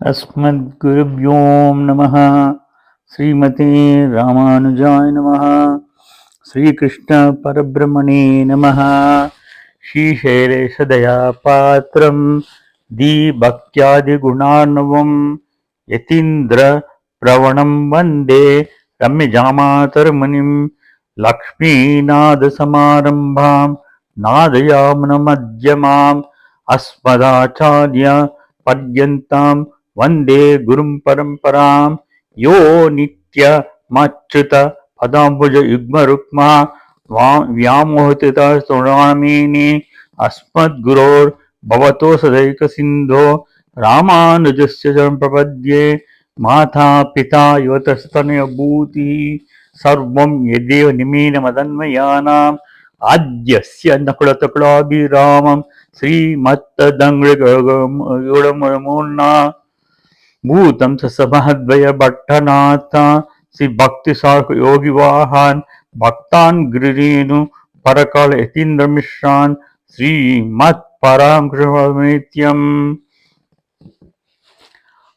अस्मद्गुरुभ्यो नमः। श्रीमते रामानुजाय नमः। श्रीकृष्ण परब्रह्मणे नमः। श्रीशैलेशदया पात्रं दीभक्त्यादिगुणार्णवं यतीन्द्र प्रवणं वन्दे रम्यजामातर्मुनिं लक्ष्मीनाथसमारम्भां नादयामनमध्यमाम् अस्मदाचार्य पर्यन्तां वन्दे गुरुं परम्परां यो नित्यमच्युत पदाम्बुज युग्मरुक्मा व्यामोहितस्तुणामीनि अस्मद्गुरोर्भवतो सदैकसिन्धो रामानुजस्य चरणं प्रपद्ये। माता पिता युवतस्तनयभूतिः सर्वं यदेव निमीनमदन्मयानाम् आद्यस्य नकुलतकुलाभिरामं श्रीमत्तदङ्गुळमूर्णा भूतं ससमहद्वय भट्टनाथ श्री भक्ति सार्क योगी वाहन भक्तान गिरिनु Parkal Yatindra मिश्रान श्रीमत् परामकृष्णनित्यम.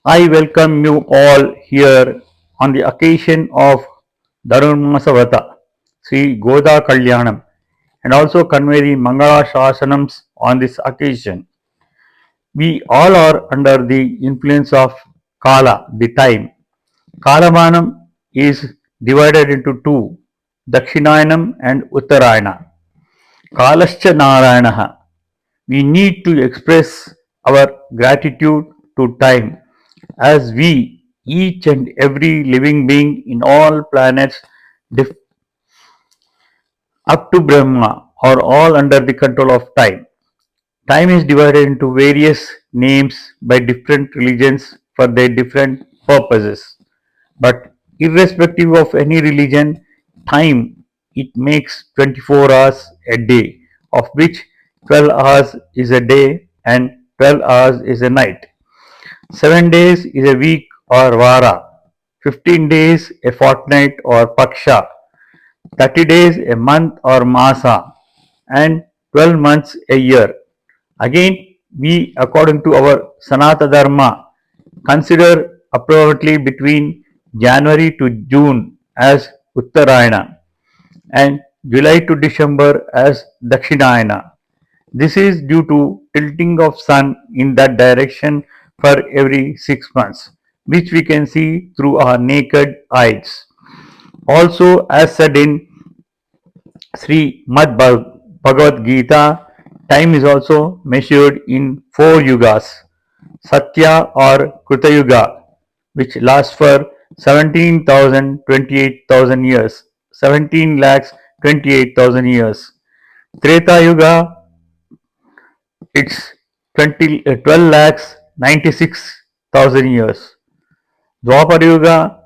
I welcome you all here on the occasion of Dhanurmasa Vratha, Sri Goda Kalyanam, and also convey the Mangala Shasanams on this occasion. We all are under the influence of Kala, the time. Kalamanam is divided into two, Dakshinayanam and Uttarayana. Kalascha Narayanaha. We need to express our gratitude to time, as we, each and every living being in all planets, up to Brahma, are all under the control of time. Time is divided into various names by different religions for their different purposes. But irrespective of any religion, time, it makes 24 hours a day, of which 12 hours is a day and 12 hours is a night. 7 days is a week or vara, 15 days a fortnight or paksha, 30 days a month or masa, and 12 months a year. Again, we, according to our Sanatana Dharma, consider approximately between January to June as Uttarayana and July to December as Dakshinayana. This is due to tilting of sun in that direction for every 6 months, which we can see through our naked eyes. Also, as said in Sri Mad Bhagavad Gita, time is also measured in 4 yugas. Satya or Kruta Yuga, which lasts for 17,028,000 years, 17,28,000 years. Treta Yuga, it's 12,96,000 years. Dwapar Yuga,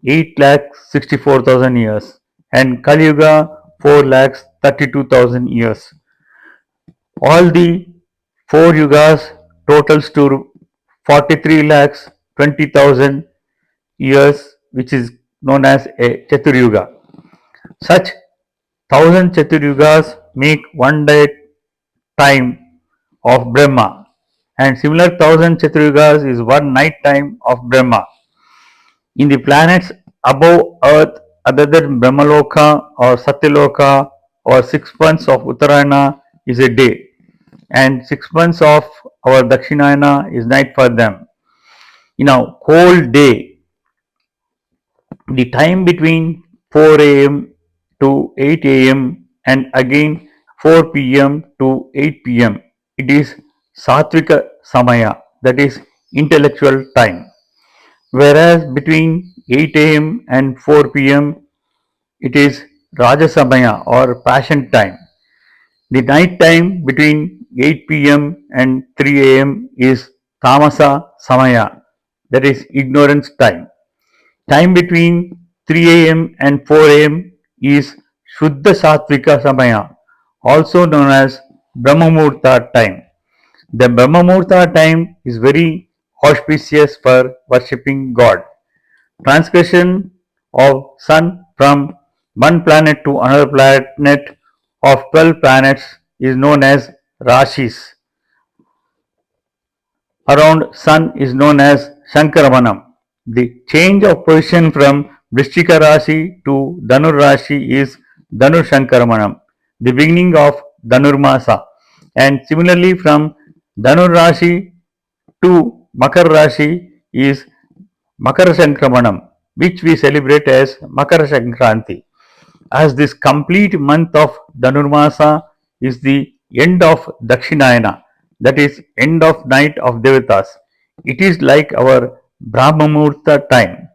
8,64,000 years. And Kali Yuga, 4,32,000 years. All the 4 yugas totals to 43,20,000 years, which is known as a Chaturyuga. Such 1,000 Chaturyugas make one day time of Brahma, and similar 1,000 Chaturyugas is one night time of Brahma. In the planets above Earth, other than Brahmaloka or Satyaloka, or 6 months of Uttarayana is a day, and 6 months of our Dakshinayana is night for them. In a whole day, the time between 4 a.m. to 8 a.m. and again 4 p.m. to 8 p.m. it is Satvika Samaya, that is intellectual time. Whereas between 8 a.m. and 4 p.m. it is Rajasamaya or passion time. The night time between 8 p.m. and 3 a.m. is Tamasa Samaya, that is ignorance time. Time between 3 a.m. and 4 a.m. is Shuddha Satvika Samaya, also known as Brahmamurta time. The Brahmamurta time is very auspicious for worshipping God. Transgression of sun from one planet to another planet of 12 planets is known as Rashis. Around sun is known as Sankramanam. The change of position from Vrishchika Rashi to Dhanur Rashi is Dhanur Sankramanam, the beginning of Dhanurmasa. And similarly from Dhanur Rashi to Makar Rashi is Makara Sankramanam, which we celebrate as Makara Sankranti. As this complete month of Dhanurmasa is the end of Dakshinayana, that is, end of night of Devatas. It is like our Brahma Muhurta time.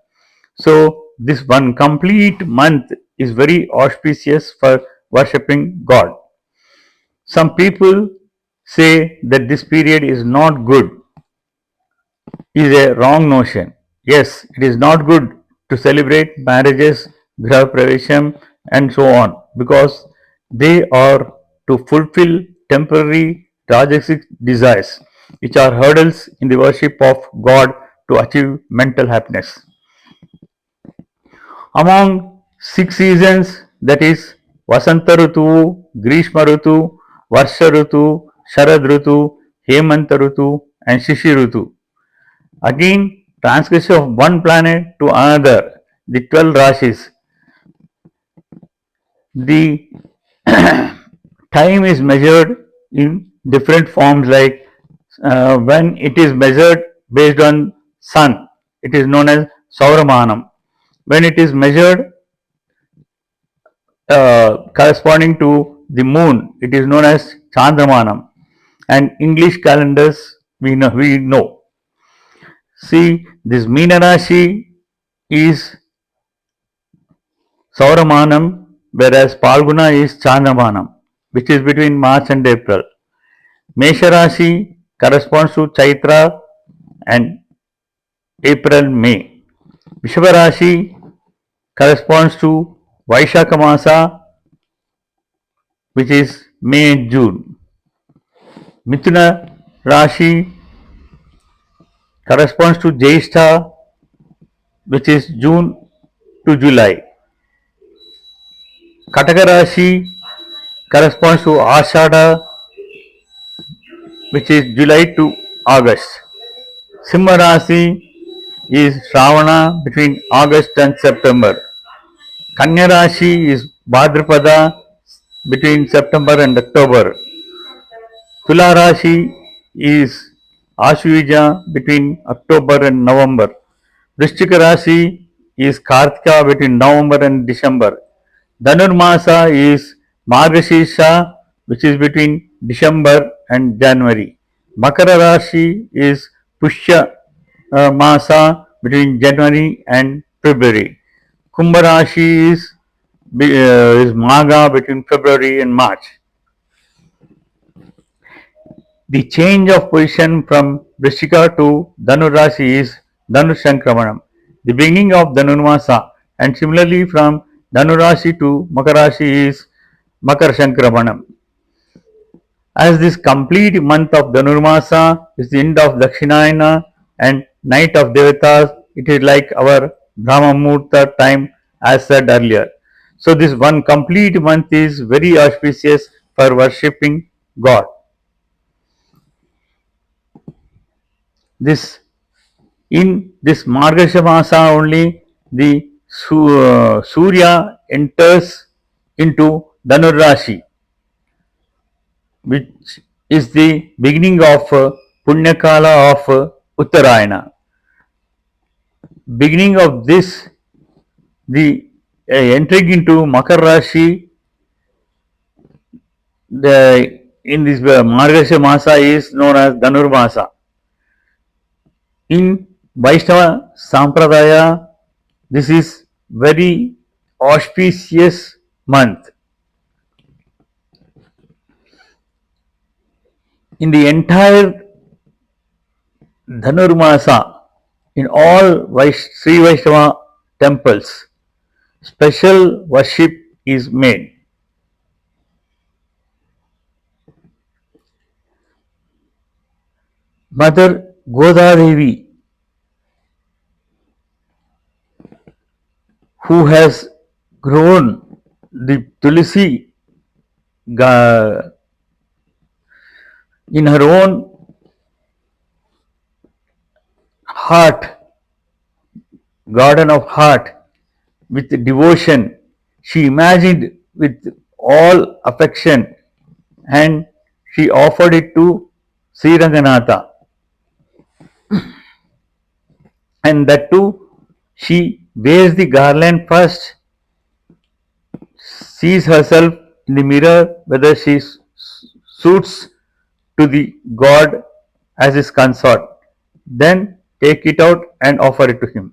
So, this one complete month is very auspicious for worshipping God. Some people say that this period is not good, is a wrong notion. Yes, it is not good to celebrate marriages, graha pravesham, and so on because they are to fulfill temporary rajasic desires, which are hurdles in the worship of God to achieve mental happiness. Among 6 seasons, that is Vasanta Rutu, Grishma Rutu, Varsha Rutu, Sharad Rutu, Hemanta Rutu, and Shishi Rutu. Again, transgression of one planet to another, the 12 Rashis. The time is measured in different forms like when it is measured based on sun, it is known as Sauramanam. When it is measured corresponding to the moon, it is known as Chandramanam. And English calendars we know. See, this Meena Rashi is Sauramanam, whereas Palguna is Chandramanam, which is between March and April. Mesha Rashi corresponds to Chaitra and April, May. Vrishabha Rashi corresponds to Vaishakha Masa, which is May and June. Mithuna Rashi corresponds to Jyeshtha, which is June to July. Kataka Rashi corresponds to Ashada, which is July to August. Simha Rasi is Shravana between August and September. Kanya Rashi is Bhadrapada between September and October. Tula Rashi is Ashwija between October and November. Vrishchika Rashi is Kartika between November and December. Dhanurmasa is Margashirsha, which is between December and January. Makara Rashi is Pushya Masa between January and February. Kumbha Rashi is Magha between February and March. The change of position from Vrishika to Dhanu Rashi is Dhanu Sankramanam, the beginning of Dhanurmasa, and similarly from Dhanu Rashi to Makar Rashi is Makar Sankramanam. As this complete month of Dhanurmasa is the end of Dakshinayana and night of Devatas, it is like our Brahma Muhurta time as said earlier. So this one complete month is very auspicious for worshipping God. This in this Margasha Masa only the Surya enters into Dhanur Rashi, which is the beginning of Punyakala of Uttarayana. Beginning of this, the entering into Makar Rashi, in this Margasha Masa is known as Dhanur Masa. In Vaishnava Sampradaya, this is very auspicious month. In the entire Dhanurmasa, in all Sri Vaishnava temples, special worship is made. Mother Godadevi, who has grown the Tulsi in her own heart, garden of heart, with devotion. She imagined with all affection and she offered it to Sri Ranganatha. And that too, she wears the garland first, sees herself in the mirror whether she suits to the god as his consort, then take it out and offer it to him.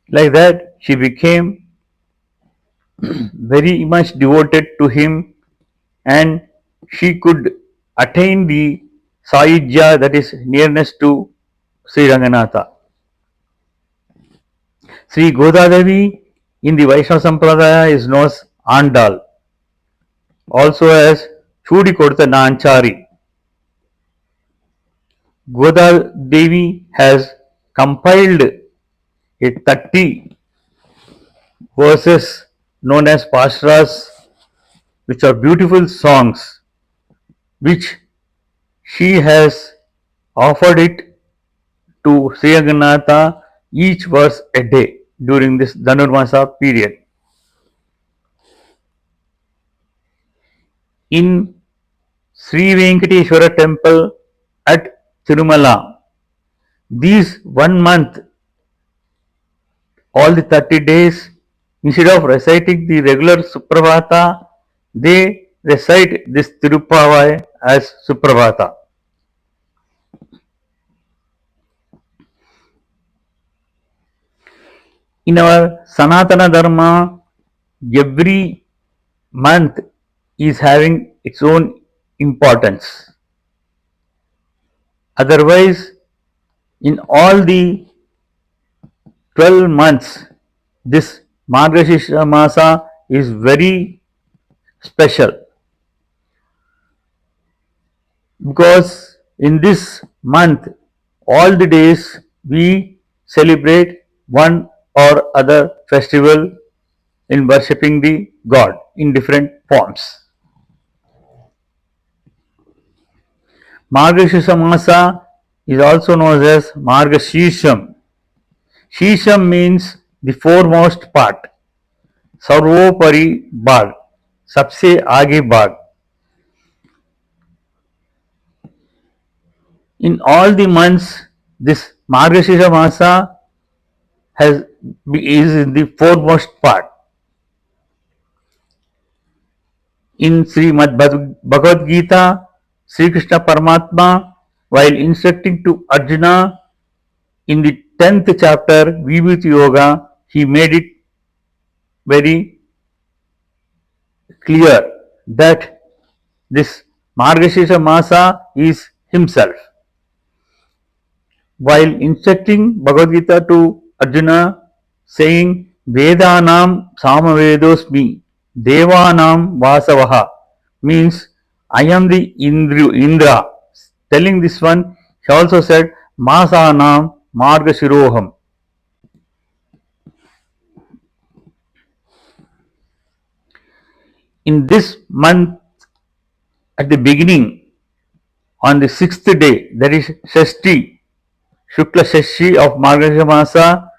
Like that, she became very much devoted to him and she could attain the Saidya, that is nearness to Sri Ranganatha. Sri Godadevi in the Vaishnava Sampradaya is known as Andal, also as Chudi Kodta Nanchari. Godadevi has compiled a 30 verses known as Pashras, which are beautiful songs, which she has offered it to Sri Ranganatha each verse a day during this Dhanurmasa period. In Sri Venkateshwara temple at Tirumala, these 1 month, all the 30 days, instead of reciting the regular Suprabhata, they recite this Thiruppavai as Suprabhata. In our Sanatana Dharma, every month is having its own importance. Otherwise, in all the 12 months, this Margashira Masa is very special because in this month, all the days we celebrate one or other festival in worshipping the God in different forms. Margashira Masa is also known as Margashisham. Shisham means the foremost part. Sarvopari Bhag, सबसे आगे भाग. In all the months, this Margashira Masa is in the foremost part. In Srimad Bhagavad Gita, Sri Krishna Paramatma, while instructing to Arjuna in the 10th chapter, Vibhuti Yoga, he made it very clear that this Margashira Masa is himself. While instructing Bhagavad Gita to Arjuna, saying Vedanam Samavedosmi Devanam Vasavaha, means I am the Indra. Telling this one, he also said Masanam Margashiroham. In this month, at the beginning, on the 6th day, that is Shashti, Shukla Shashti of Margashira Masa,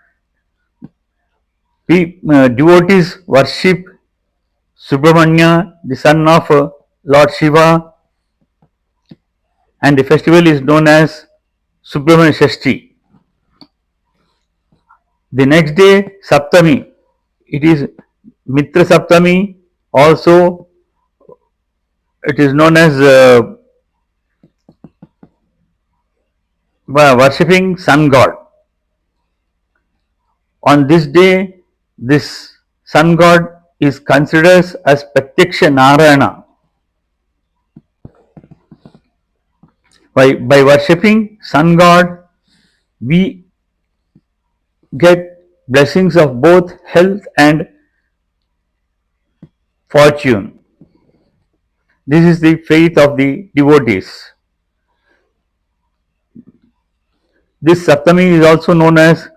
devotees worship Subramanya, the son of Lord Shiva, and the festival is known as Subramanya Shashti. The next day, Saptami, it is Mitra Saptami, also it is known as worshipping sun god. On this day, this sun god is considered as Pratyaksha Narayana. By worshipping sun god, we get blessings of both health and fortune. This is the faith of the devotees. This Saptami is also known as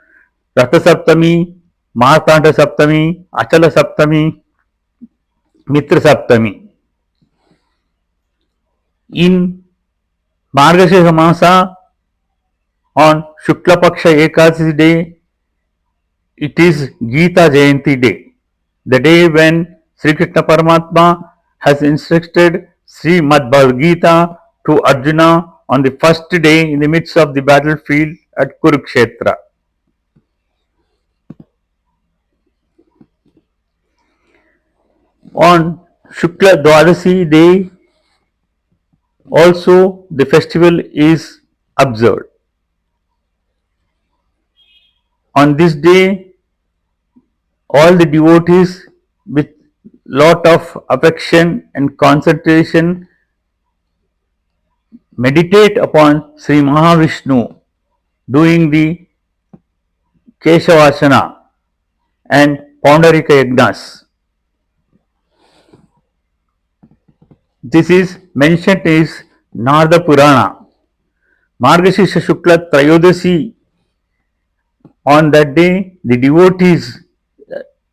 Ratha Saptami, Martanda Saptami, Achala Saptami, Mitra Saptami. In Margashira Masa, On Shukla Paksha Ekadasi day, it is Gita Jayanti day, the day when Sri Krishna Paramatma has instructed Sri Bhagavad Gita to Arjuna on the first day in the midst of the battlefield at Kurukshetra. On Shukla Dwadasi day, also the festival is observed. On this day, all the devotees with lot of affection and concentration meditate upon Sri Mahavishnu doing the Keshavasana and Paundarika Yagnas. This is mentioned is Narada Purana. Margashirsha Shukla Trayodasi, on that day the devotees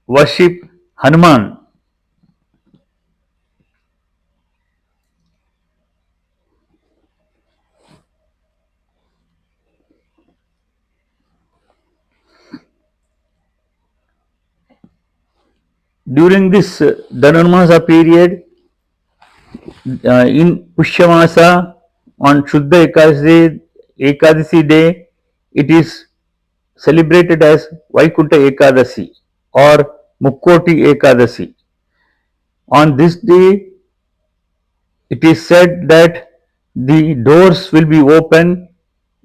worship Hanuman. During this Dhanurmasa period, in Pushyamasa on Shuddha Ekadasi day, it is celebrated as Vaikunta Ekadasi or Mukkoti Ekadasi. On this day, it is said that the doors will be open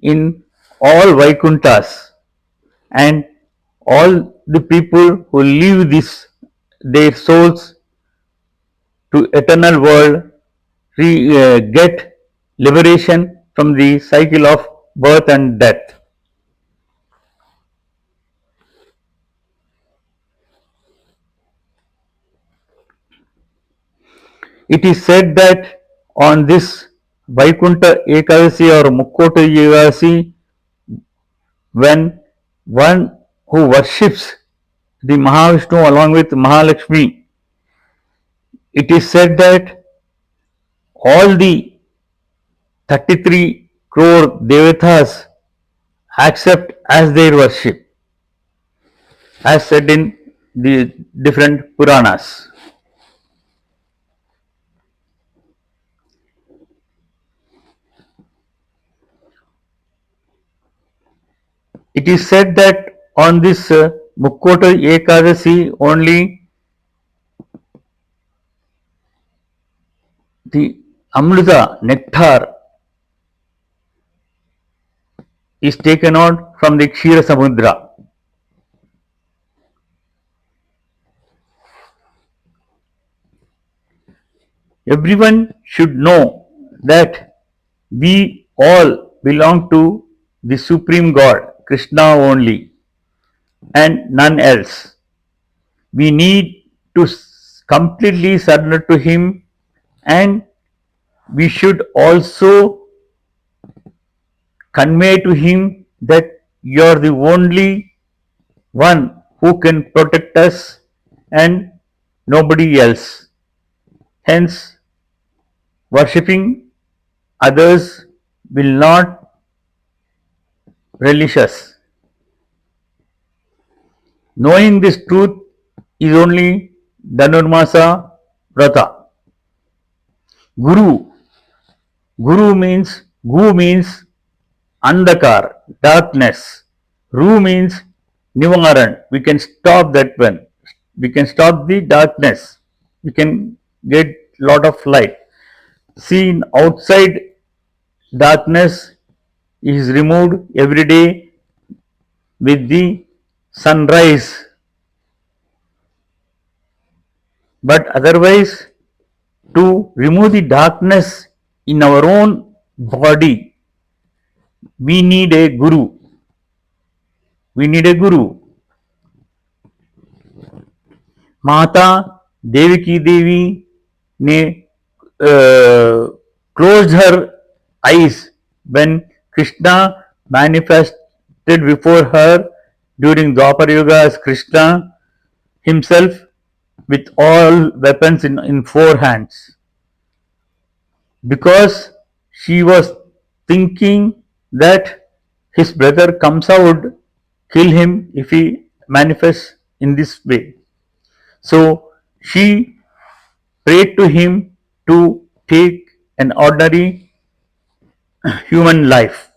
in all Vaikuntas, and all the people who leave this their souls to eternal world get liberation from the cycle of birth and death. It is said that on this Vaikunta Ekadasi or Mukkota Ekadasi, when one who worships the Mahavishnu along with Mahalakshmi, it is said that all the 33 crore devatas accept as their worship, as said in the different Puranas. It is said that on this Mukkota Ekadasi only the Amrita nectar is taken out from the Kshira Samudra. Everyone should know that we all belong to the Supreme God, Krishna only, and none else. We need to completely surrender to Him, and we should also convey to Him that you are the only one who can protect us and nobody else. Hence, worshipping others will not relish us. Knowing this truth is only Dhanurmasa Vratha. Guru. Gu means Andakar, darkness. Ru means Nivaran. We can stop that one. We can stop the darkness. We can get lot of light. See, outside darkness is removed every day with the sunrise. But otherwise, to remove the darkness in our own body, we need a guru. We need a guru. Mata Devaki Devi ne closed her eyes when Krishna manifested before her during Dwapar Yuga as Krishna himself with all weapons in four hands. Because she was thinking that his brother Kamsa would kill him if he manifests in this way. So she prayed to him to take an ordinary human life.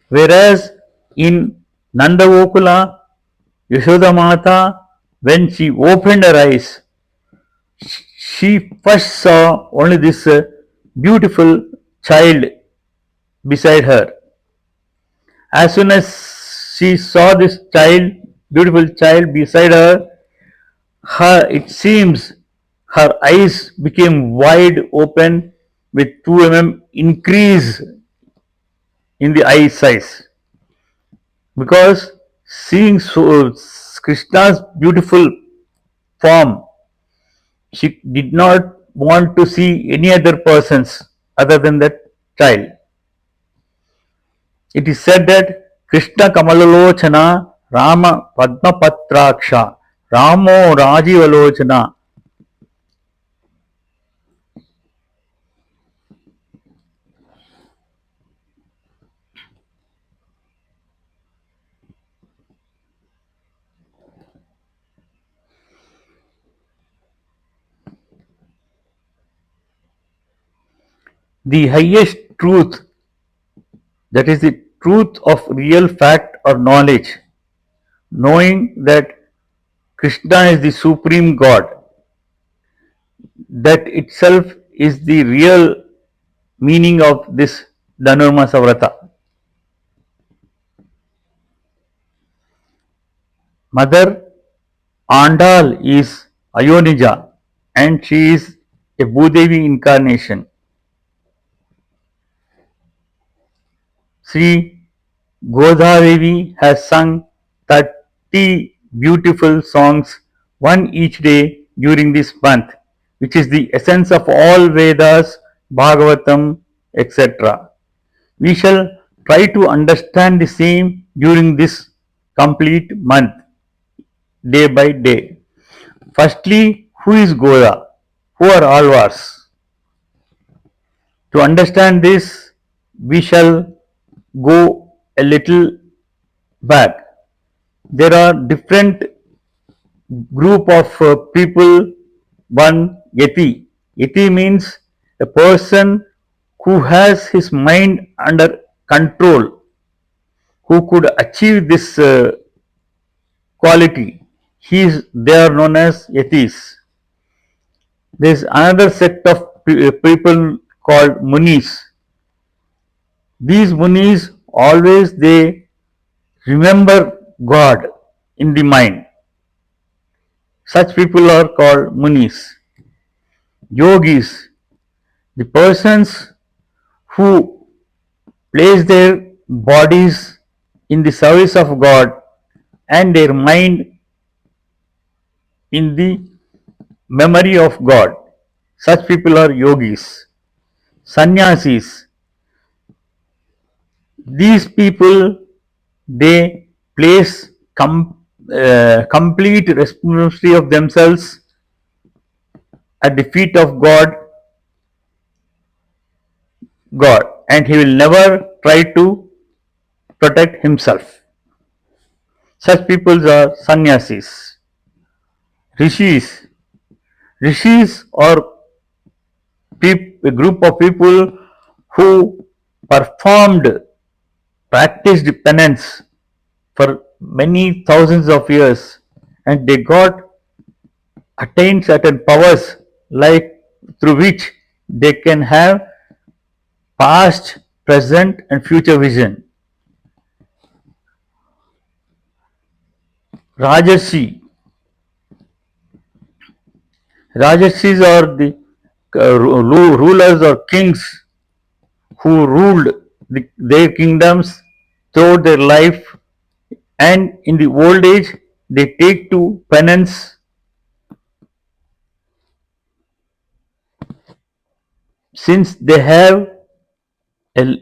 Whereas in Nandavokula, Yashoda Mata, when she opened her eyes, she first saw only this beautiful child beside her. As soon as she saw this child, beautiful child beside her, it seems her eyes became wide open with 2 mm increase in the eye size, because seeing Krishna's beautiful form, she did not want to see any other persons other than that child. It is said that Krishna Kamalalochana Rama Padmapatraksha Ramo Rajivalochana. The highest truth, that is the truth of real fact or knowledge, knowing that Krishna is the supreme God, that itself is the real meaning of this Dhanurmasa Vratha. Mother Andal is Ayonija and she is a Bhudevi incarnation. Sri Godadevi has sung 30 beautiful songs, one each day during this month, which is the essence of all Vedas, Bhagavatam, etc. We shall try to understand the same during this complete month, day by day. Firstly, who is Goda? Who are Alvars? To understand this, we shall go a little back. There are different group of people. One, Yati. Yati means a person who has his mind under control, who could achieve this quality. They are known as Yatis. There is another sect of people called Munis. These Munis always they remember God in the mind. Such people are called Munis. Yogis, the persons who place their bodies in the service of God and their mind in the memory of God. Such people are yogis. Sannyasis, these people they place complete responsibility of themselves at the feet of God, and he will never try to protect himself. Such people are sannyasis. Rishis. Rishis are a group of people who performed, practiced penance for many thousands of years, and they got attained certain powers like through which they can have past, present, and future vision. Rajarshi. Rajarshis are the rulers or kings who ruled their kingdoms throughout their life, and in the old age they take to penance since they have a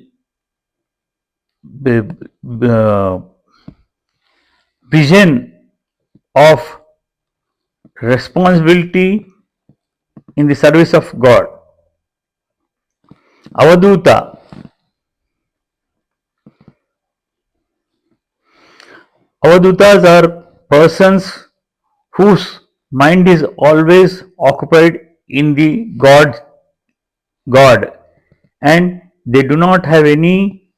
vision of responsibility in the service of God. Avaduta. Avadutas are persons whose mind is always occupied in the God, and they do not have any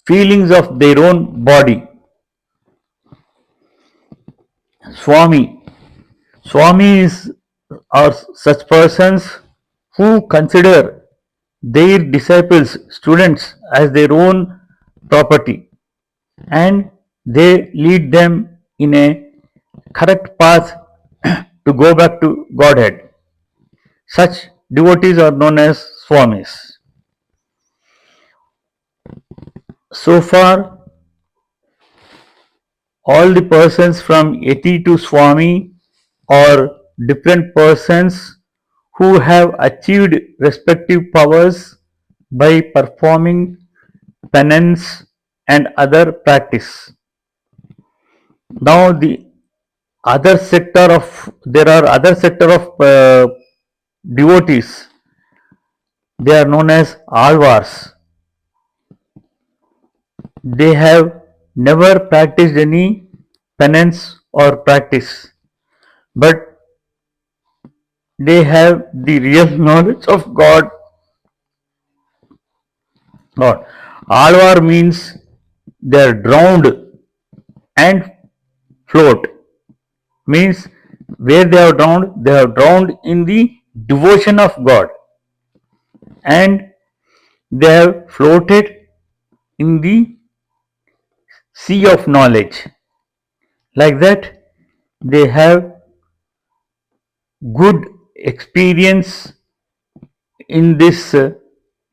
feelings of their own body. Swami. Swamis are such persons who consider their disciples, students, as their own property, and they lead them in a correct path to go back to Godhead. Such devotees are known as Swamis. So far, all the persons from Yeti to Swami are different persons who have achieved respective powers by performing penance and other practice. Now the other sector of there are other sector of devotees. They are known as alvars. They have never practiced any penance or practice, but they have the real knowledge of God. Alvar means they are drowned and float. Means where they have drowned in the devotion of God, and they have floated in the sea of knowledge. Like that, they have good experience in this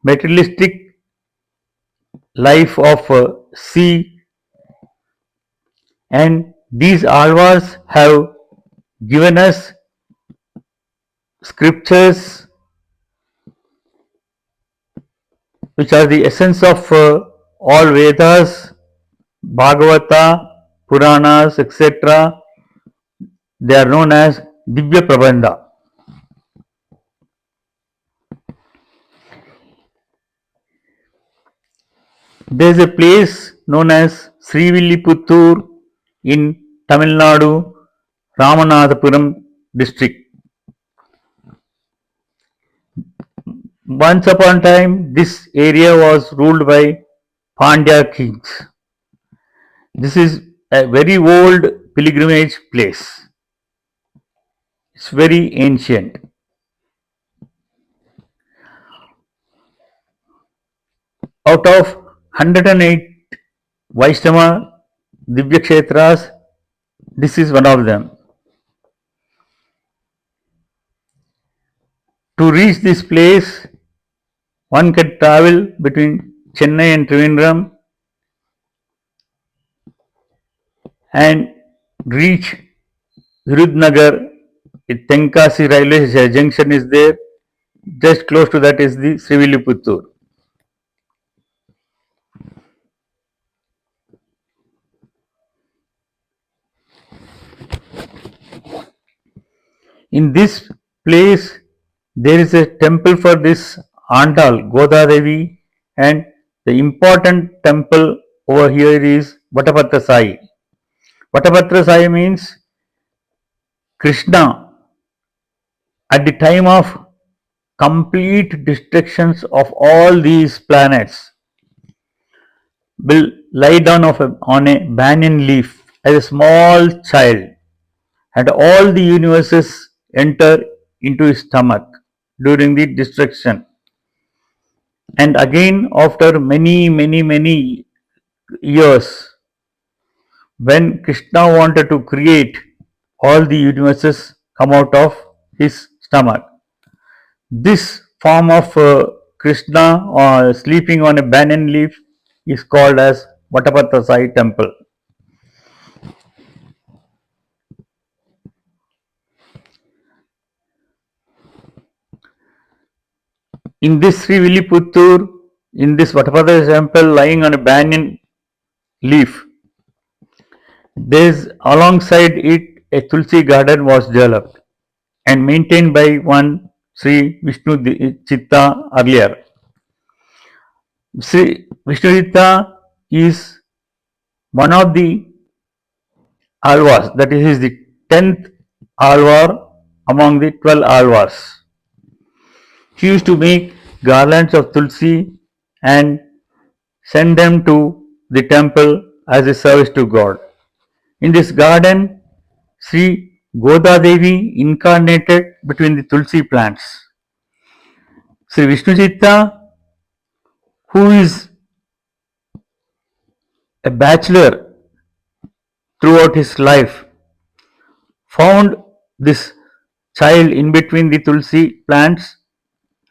materialistic life of sea, and these alvas have given us scriptures which are the essence of all Vedas, Bhagavata, Puranas, etc. They are known as Divya Prabandha. There is a place known as Srivilliputtur in Tamil Nadu, Ramanathapuram district. Once upon a time, this area was ruled by Pandya kings. This is a very old pilgrimage place. It's very ancient. Out of 108 Vaishnava Divya Kshetras, this is one of them. To reach this place, one can travel between Chennai and Trivandrum and reach Virudnagar. Tenkasi railway junction is there. Just close to that is the Srivilliputtur. In this place, there is a temple for this Andal, Goda Devi, and the important temple over here is Vatapatra Sai. Vatapatra Sai means Krishna at the time of complete destructions of all these planets will lie down on a banyan leaf as a small child, and all the universes enter into his stomach during the destruction. And again, after many years, when Krishna wanted to create, all the universes come out of his stomach. This form of Krishna sleeping on a banyan leaf is called as Vatapatra Sai temple. In this Srivilliputtur, in this Vatapatra temple lying on a banyan leaf, there is alongside it a Tulsi garden was developed and maintained by one Sri Vishnu Chitta earlier. Sri Vishnu Chitta is one of the alvas, that is the 10th alvar among the 12 alvars. He used to make garlands of tulsi and send them to the temple as a service to God. In this garden, Sri Goda Devi incarnated between the tulsi plants. Sri Vishnuchitta, who is a bachelor throughout his life, found this child in between the tulsi plants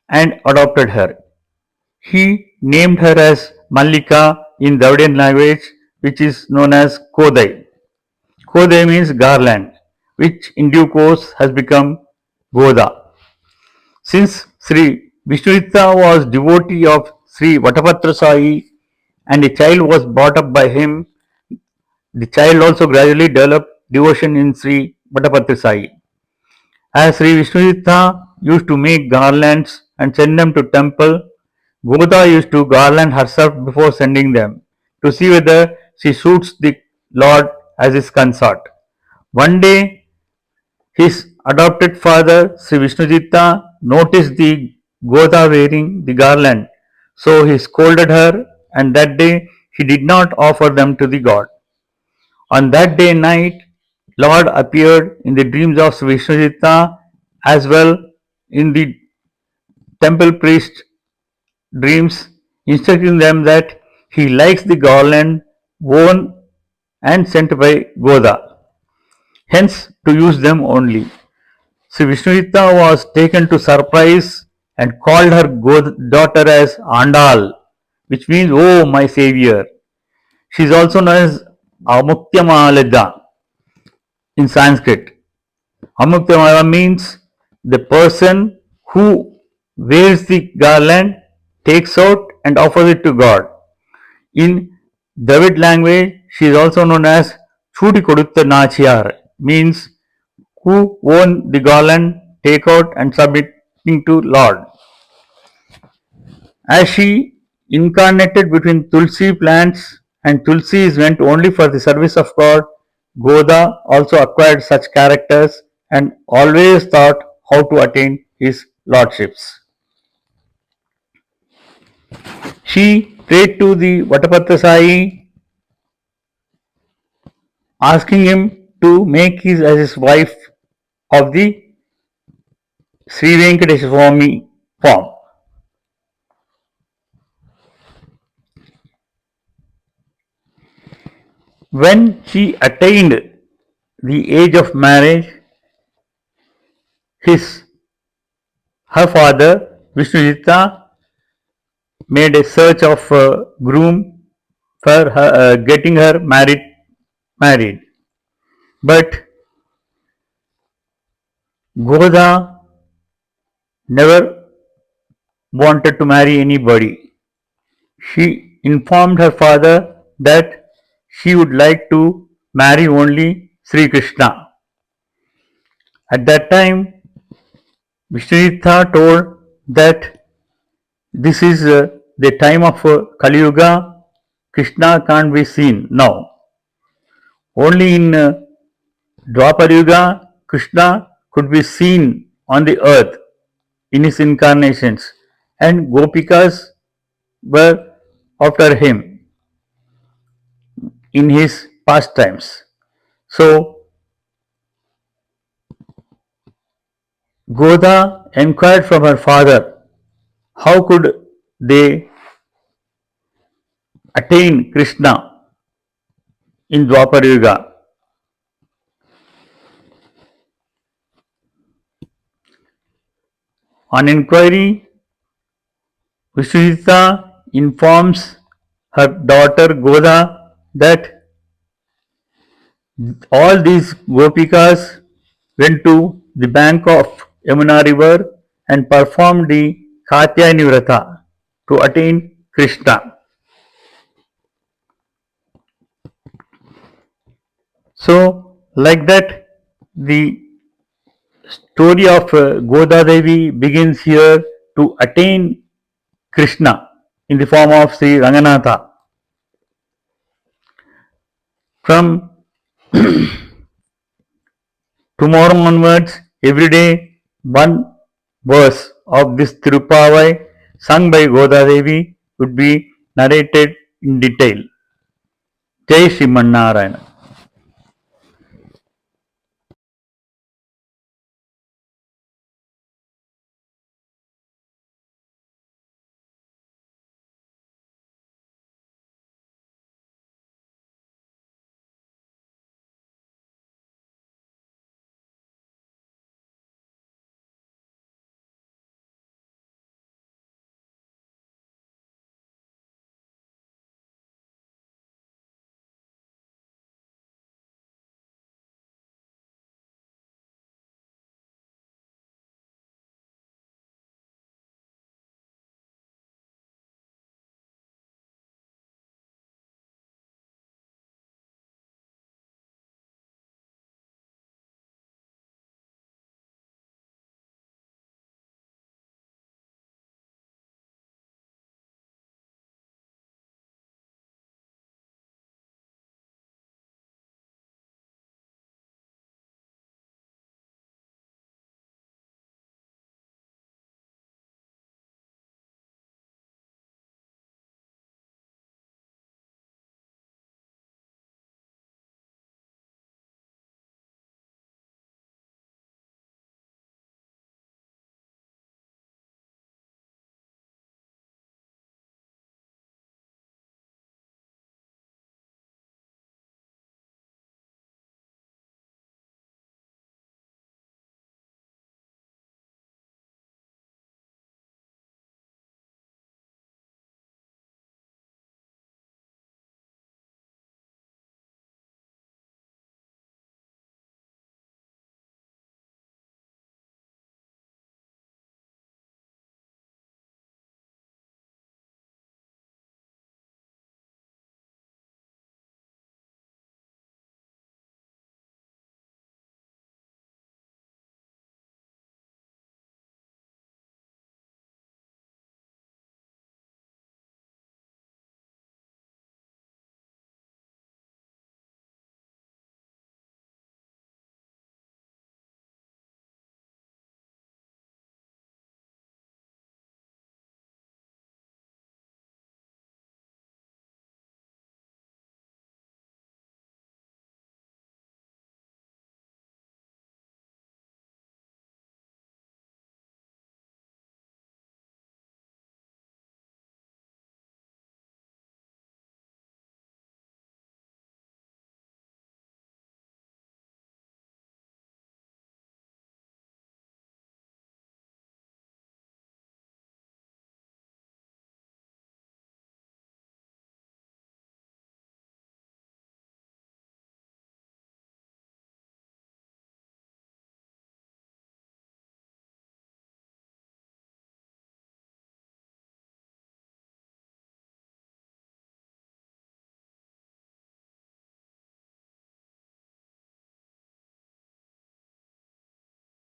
and adopted her. He named her as Mallika in Daudian language, which is known as Kodai. Kodai means garland, which in due course has become Goda. Since Sri Vishnuchitta was devotee of Sri Vatapatra Sai and a child was brought up by him, the child also gradually developed devotion in Sri Vatapatra Sai. As Sri Vishnuchitta used to make garlands and send them to temple, Goda used to garland herself before sending them to see whether she suits the Lord as his consort. One day, his adopted father, Sri Vishnuchitta, noticed the Goda wearing the garland, so he scolded her, and that day he did not offer them to the god. On that day night, Lord appeared in the dreams of Sri Vishnuchitta as well in the temple priest dreams, instructing them that he likes the garland worn and sent by Goda, hence to use them only. Sri Vishnuchitta was taken to surprise and called her daughter as Andal, which means, "Oh, my savior." She is also known as Amukyamaleda in Sanskrit. Amukyamaleda means the person who wears the garland, takes out and offers it to God. In Dravid language, she is also known as Chudi Kodutta Nachiyar, means who own the garland, take out and submitting to Lord. As she incarnated between Tulsi plants and Tulsi is meant only for the service of God, Goda also acquired such characters and always thought how to attain his lordships. She prayed to the Vatapatra Sai, asking him to make his as his wife of the Sri Venkateswara Swami form. When she attained the age of marriage, his her father Vishnuchitta made a search of a groom for her, getting her married. But Goda never wanted to marry anybody. She informed her father that she would like to marry only Sri Krishna. At that time, Vishnuchitta told that this is the time of Kali Yuga. Krishna can't be seen now. Only in Dwapar Yuga, Krishna could be seen on the earth in his incarnations, and Gopikas were after him in his pastimes. So Goda inquired from her father how could they attain Krishna in Dwapar Yuga. On inquiry, Vishnuchitta informs her daughter Goda that all these Gopikas went to the bank of Yamuna river and performed the Katyayani Vratha to attain Krishna. So, like that, the story of Goda Devi begins here to attain Krishna in the form of Sri Ranganatha. From tomorrow onwards, every day, one verse of this Thiruppavai sung by Godadevi would be narrated in detail. Jai Srimannarayana.